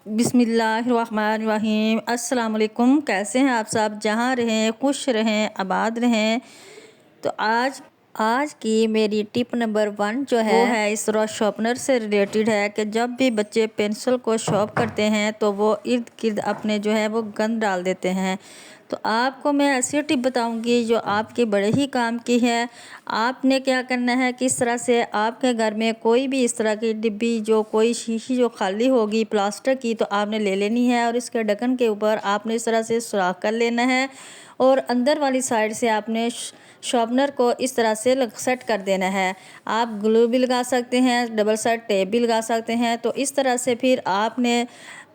बिस्मिल्लाहिर्रहमानिर्रहीम। अस्सलाम वालेकुम। कैसे हैं आप सब? जहाँ रहें खुश रहें, आबाद रहें। तो आज की मेरी टिप नंबर 1 जो है वो है इस तरह शॉर्पनर से रिलेटेड है कि जब भी बच्चे पेंसिल को शॉर्प करते हैं तो वो इर्द गिर्द अपने जो है वो गंद डाल देते हैं। तो आपको मैं ऐसी टिप बताऊंगी जो आपके बड़े ही काम की है। आपने क्या करना है, किस तरह से आपके घर में कोई भी इस तरह की डिब्बी जो कोई शीशी जो खाली होगी प्लास्टिक की, तो आपने ले लेनी है और इसके ढक्कन के ऊपर आपने इस तरह से सुराख कर लेना है और अंदर वाली साइड से आपने शार्पनर को इस तरह से सेट कर देना है। आप ग्लू भी लगा सकते हैं, डबल साइड टेप भी लगा सकते हैं। तो इस तरह से फिर आपने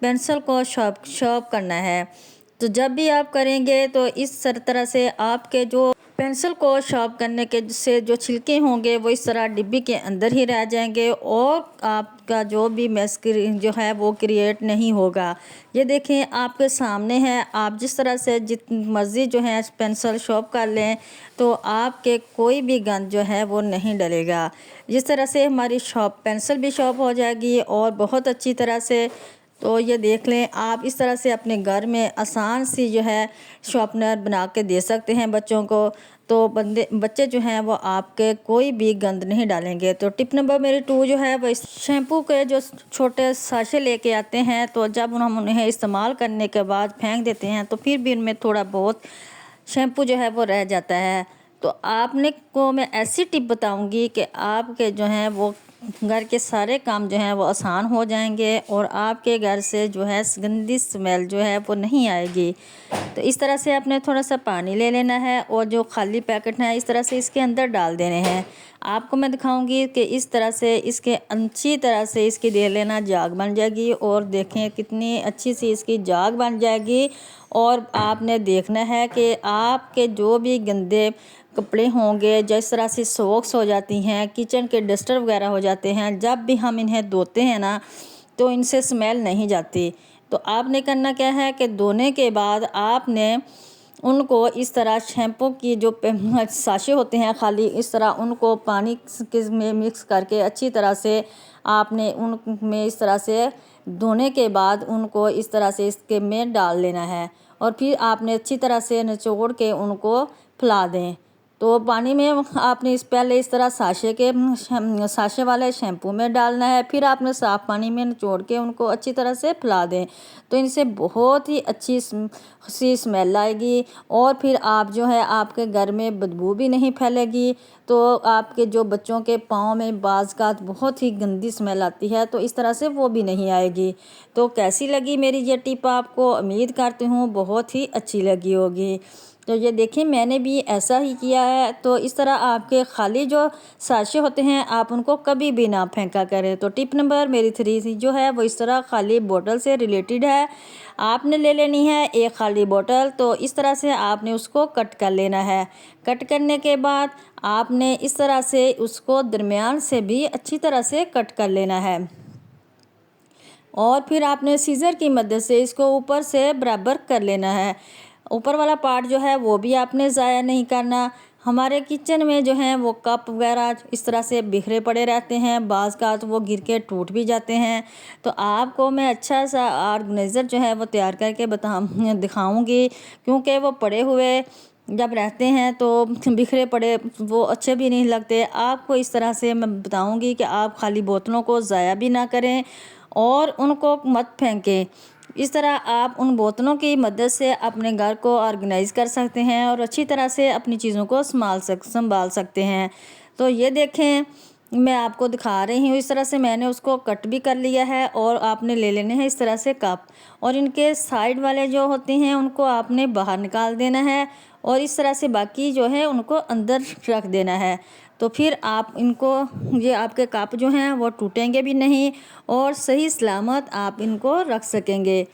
पेंसिल को शार्प करना है। तो जब भी आप करेंगे तो इस तरह से आपके जो पेंसिल को शार्प करने के से जो छिलके होंगे वो इस तरह डिब्बी के अंदर ही रह जाएंगे और आपका जो भी मेस जो है वो क्रिएट नहीं होगा। ये देखें आपके सामने है, आप जिस तरह से जितनी मर्ज़ी जो है पेंसिल शार्प कर लें तो आपके कोई भी गंद जो है वो नहीं डलेगा। जिस तरह से हमारी पेंसिल भी शार्प हो जाएगी और बहुत अच्छी तरह से। तो ये देख लें, आप इस तरह से अपने घर में आसान सी जो है शार्पनर बना के दे सकते हैं बच्चों को। तो बच्चे जो हैं वो आपके कोई भी गंद नहीं डालेंगे। तो टिप नंबर मेरी 2 जो है वो शैम्पू के जो छोटे साशे लेके आते हैं, तो जब हम उन्हें इस्तेमाल करने के बाद फेंक देते हैं तो फिर भी उनमें थोड़ा बहुत शैम्पू जो है वो रह जाता है। तो आपने को मैं ऐसी टिप बताऊंगी कि आपके जो हैं वो घर के सारे काम जो हैं वो आसान हो जाएंगे और आपके घर से जो है गंदी स्मेल जो है वो नहीं आएगी। तो इस तरह से आपने थोड़ा सा पानी ले लेना है और जो खाली पैकेट है इस तरह से इसके अंदर डाल देने हैं। आपको मैं दिखाऊंगी कि इस तरह से इसके अच्छी तरह से इसकी दे लेना जाग बन जाएगी और देखें कितनी अच्छी सी इसकी जाग बन जाएगी। और आपने देखना है कि आपके जो भी गंदे कपड़े होंगे, जिस तरह से सॉक्स हो जाती हैं, किचन के डस्टर वगैरह हो जाते हैं, जब भी हम इन्हें धोते हैं ना तो इनसे स्मेल नहीं जाती। तो आपने करना क्या है कि धोने के बाद आपने उनको इस तरह शैम्पू की जो साशे होते हैं खाली, इस तरह उनको पानी में मिक्स करके अच्छी तरह से आपने उनमें इस तरह से धोने के बाद उनको इस तरह से इसके में डाल लेना है और फिर आपने अच्छी तरह से निचोड़ के उनको फैला दें। तो पानी में आपने पहले इस तरह साशे वाले शैम्पू में डालना है, फिर आपने साफ़ पानी में निचोड़ के उनको अच्छी तरह से फैला दें। तो इनसे बहुत ही अच्छी सी स्मेल आएगी और फिर आप जो है आपके घर में बदबू भी नहीं फैलेगी। तो आपके जो बच्चों के पाँव में बाज़ बहुत ही गंदी स्मेल आती है, तो इस तरह से वो भी नहीं आएगी। तो कैसी लगी मेरी ये टिप आपको? उम्मीद करती हूँ बहुत ही अच्छी लगी होगी। तो ये देखिए मैंने भी ऐसा ही किया है। तो इस तरह आपके खाली जो साशे होते हैं आप उनको कभी भी ना फेंका करें। तो टिप नंबर मेरी 3 जो है वो इस तरह खाली बोतल से रिलेटेड है। आपने ले लेनी है एक खाली बोतल, तो इस तरह से आपने उसको कट कर लेना है। कट करने के बाद आपने इस तरह से उसको दरमियान से भी अच्छी तरह से कट कर लेना है और फिर आपने सीज़र की मदद से इसको ऊपर से बराबर कर लेना है। ऊपर वाला पार्ट जो है वो भी आपने ज़ाया नहीं करना। हमारे किचन में जो है वो कप वगैरह इस तरह से बिखरे पड़े रहते हैं, बाज़ का तो वो गिर के टूट भी जाते हैं। तो आपको मैं अच्छा सा ऑर्गेनाइज़र जो है वो तैयार करके दिखाऊंगी, क्योंकि वो पड़े हुए जब रहते हैं तो बिखरे पड़े वो अच्छे भी नहीं लगते। आपको इस तरह से मैं बताऊंगी कि आप खाली बोतलों को ज़ाया भी ना करें और उनको मत फेंकें। इस तरह आप उन बोतलों की मदद से अपने घर को ऑर्गेनाइज़ कर सकते हैं और अच्छी तरह से अपनी चीज़ों को संभाल सकते हैं। तो ये देखें मैं आपको दिखा रही हूँ, इस तरह से मैंने उसको कट भी कर लिया है और आपने ले लेने हैं इस तरह से कप और इनके साइड वाले जो होते हैं उनको आपने बाहर निकाल देना है और इस तरह से बाकी जो है उनको अंदर रख देना है। तो फिर आप इनको ये आपके कप जो हैं वो टूटेंगे भी नहीं और सही सलामत आप इनको रख सकेंगे।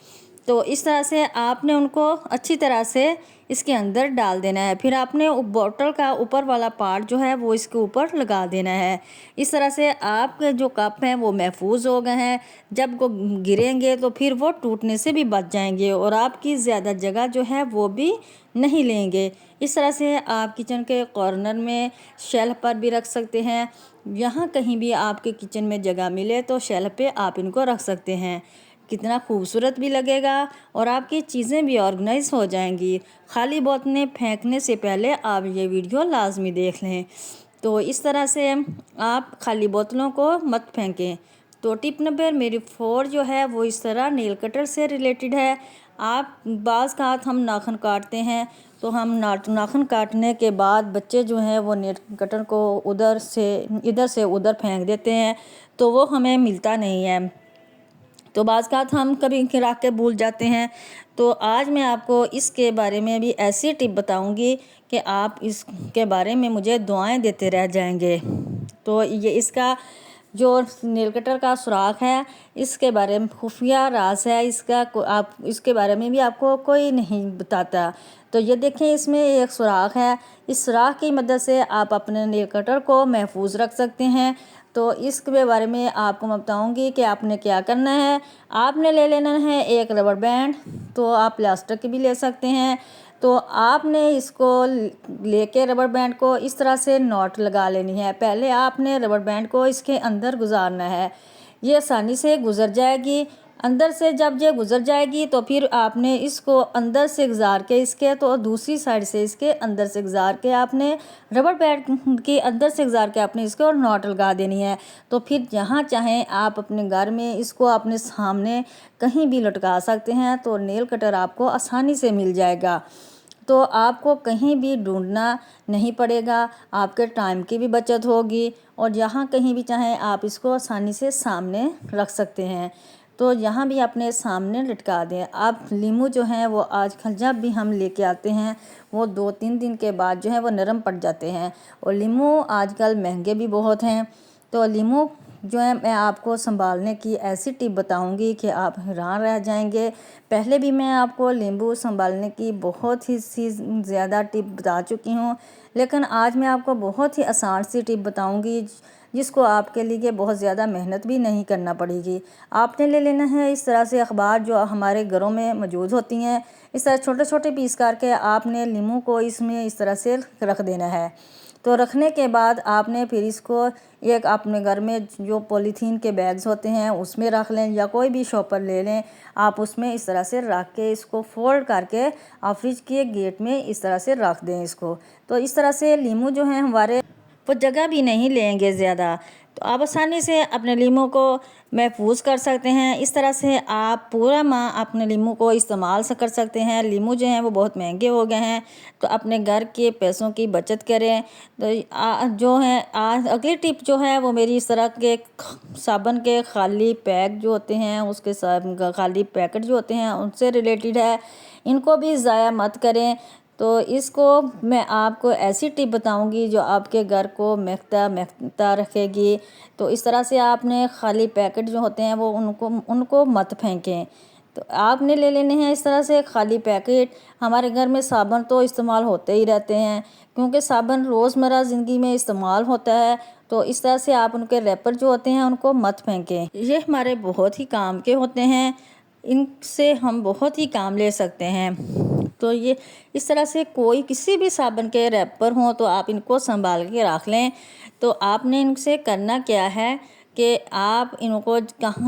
तो इस तरह से आपने उनको अच्छी तरह से इसके अंदर डाल देना है। फिर आपने बोतल का ऊपर वाला पार्ट जो है वो इसके ऊपर लगा देना है। इस तरह से आपके जो कप हैं वो महफूज हो गए हैं। जब वो गिरेंगे तो फिर वो टूटने से भी बच जाएंगे और आपकी ज़्यादा जगह जो है वो भी नहीं लेंगे। इस तरह से आप किचन के कॉर्नर में शेल्फ पर भी रख सकते हैं। यहाँ कहीं भी आपके किचन में जगह मिले तो शेल्फ पे आप इनको रख सकते हैं। कितना खूबसूरत भी लगेगा और आपकी चीज़ें भी ऑर्गेनाइज हो जाएंगी। खाली बोतलें फेंकने से पहले आप ये वीडियो लाजमी देख लें। तो इस तरह से आप खाली बोतलों को मत फेंकें। तो टिप नंबर मेरी 4 जो है वो इस तरह नेल कटर से रिलेटेड है। आप बाज़ का हम नाखून काटते हैं तो हम नाखून काटने के बाद बच्चे जो हैं वो नेल कटर को इधर से उधर फेंक देते हैं, तो वो हमें मिलता नहीं है। तो बाज़ का हम कभी रख के भूल जाते हैं। तो आज मैं आपको इसके बारे में भी ऐसी टिप बताऊंगी कि आप इसके बारे में मुझे दुआएं देते रह जाएंगे। तो ये इसका जो नेल कटर का सुराख है, इसके बारे में खुफिया राज है, आप इसके बारे में भी आपको कोई नहीं बताता। तो ये देखें, इसमें एक सुराख है। इस सुराख की मदद से आप अपने नेल कटर को महफूज रख सकते हैं। तो इसके बारे में आपको मैं बताऊंगी कि आपने क्या करना है। आपने ले लेना है एक रबर बैंड, तो आप प्लास्टिक की भी ले सकते हैं। तो आपने इसको लेके रबर बैंड को इस तरह से नॉट लगा लेनी है। पहले आपने रबर बैंड को इसके अंदर गुजारना है, ये आसानी से गुजर जाएगी। अंदर से जब ये गुजर जाएगी तो फिर आपने इसको अंदर से गुजार के इसके तो दूसरी साइड से इसके अंदर से गुजार के आपने रबर बैंड के अंदर से गुजार के आपने इसको नॉट लगा देनी है। तो फिर जहाँ चाहें आप अपने घर में इसको अपने सामने कहीं भी लटका सकते हैं। तो नेल कटर आपको आसानी से मिल जाएगा, तो आपको कहीं भी ढूंढना नहीं पड़ेगा, आपके टाइम की भी बचत होगी और जहाँ कहीं भी चाहें आप इसको आसानी से सामने रख सकते हैं। तो यहाँ भी अपने सामने लटका दें। आप लीमू जो हैं वो आजकल जब भी हम लेके आते हैं वो 2-3 दिन के बाद जो है वो नरम पड़ जाते हैं और लीमू आजकल महंगे भी बहुत हैं। तो लीमू जो है मैं आपको संभालने की ऐसी टिप बताऊंगी कि आप हैरान रह जाएंगे। पहले भी मैं आपको नींबू संभालने की बहुत ही सी ज़्यादा टिप बता चुकी हूँ, लेकिन आज मैं आपको बहुत ही आसान सी टिप बताऊंगी जिसको आपके लिए बहुत ज़्यादा मेहनत भी नहीं करना पड़ेगी। आपने ले लेना है इस तरह से अखबार जो हमारे घरों में मौजूद होती हैं। इस तरह छोटे छोटे पीस करके आपने नींबू को इसमें इस तरह से रख देना है। तो रखने के बाद आपने फिर इसको एक अपने घर में जो पॉलीथीन के बैग्स होते हैं उसमें रख लें या कोई भी शॉपर ले लें, आप उसमें इस तरह से रख के इसको फोल्ड करके आप फ्रिज के गेट में इस तरह से रख दें इसको। तो इस तरह से लीमू जो हैं हमारे वो जगह भी नहीं लेंगे ज़्यादा, तो आप आसानी से अपने लीमू को महफूज कर सकते हैं। इस तरह से आप पूरा माह अपने लीमू को इस्तेमाल से कर सकते हैं। लीमू जो हैं वो बहुत महंगे हो गए हैं, तो अपने घर के पैसों की बचत करें। तो जो है आज अगली टिप जो है वो मेरी इस तरह के साबुन के खाली पैक जो होते हैं उसके खाली पैकेट जो होते हैं उनसे रिलेटेड है। इनको भी ज़ाया मत करें। तो इसको मैं आपको ऐसी टिप बताऊंगी जो आपके घर को महकता रखेगी। तो इस तरह से आपने खाली पैकेट जो होते हैं वो उनको मत फेंकें। तो आपने ले लेने हैं इस तरह से खाली पैकेट। हमारे घर में साबुन तो इस्तेमाल होते ही रहते हैं क्योंकि साबुन रोज़मर्रा ज़िंदगी में इस्तेमाल होता है। तो इस तरह से आप उनके रैपर जो होते हैं उनको मत फेंकें। ये हमारे बहुत ही काम के होते हैं, इनसे हम बहुत ही काम ले सकते हैं। तो ये इस तरह से कोई किसी भी साबुन के रैपर हों तो आप इनको संभाल के रख लें। तो आपने इनसे करना क्या है कि आप इनको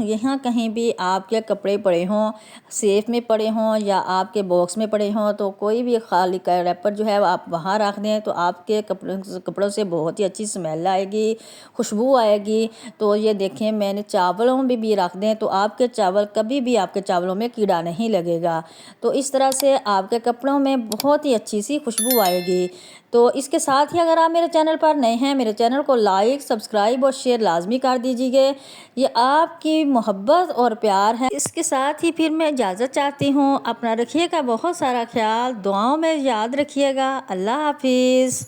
यहाँ कहीं भी आपके कपड़े पड़े हों, सेफ में पड़े हों या आपके बॉक्स में पड़े हों, तो कोई भी खाली का रैपर जो है आप वहाँ रख दें तो आपके कपड़ों से बहुत ही अच्छी स्मेल आएगी, खुशबू आएगी। तो ये देखें, मैंने चावलों में भी रख दें तो आपके चावल कभी भी आपके चावलों में कीड़ा नहीं लगेगा। तो इस तरह से आपके कपड़ों में बहुत ही अच्छी सी खुशबू आएगी। तो इसके साथ ही अगर आप मेरे चैनल पर नए हैं, मेरे चैनल को लाइक, सब्सक्राइब और शेयर लाजमी कर दीजिए। ये आपकी मोहब्बत और प्यार है। इसके साथ ही फिर मैं इजाज़त चाहती हूँ। अपना रखिएगा बहुत सारा ख्याल, दुआओं में याद रखिएगा। अल्लाह हाफिज़।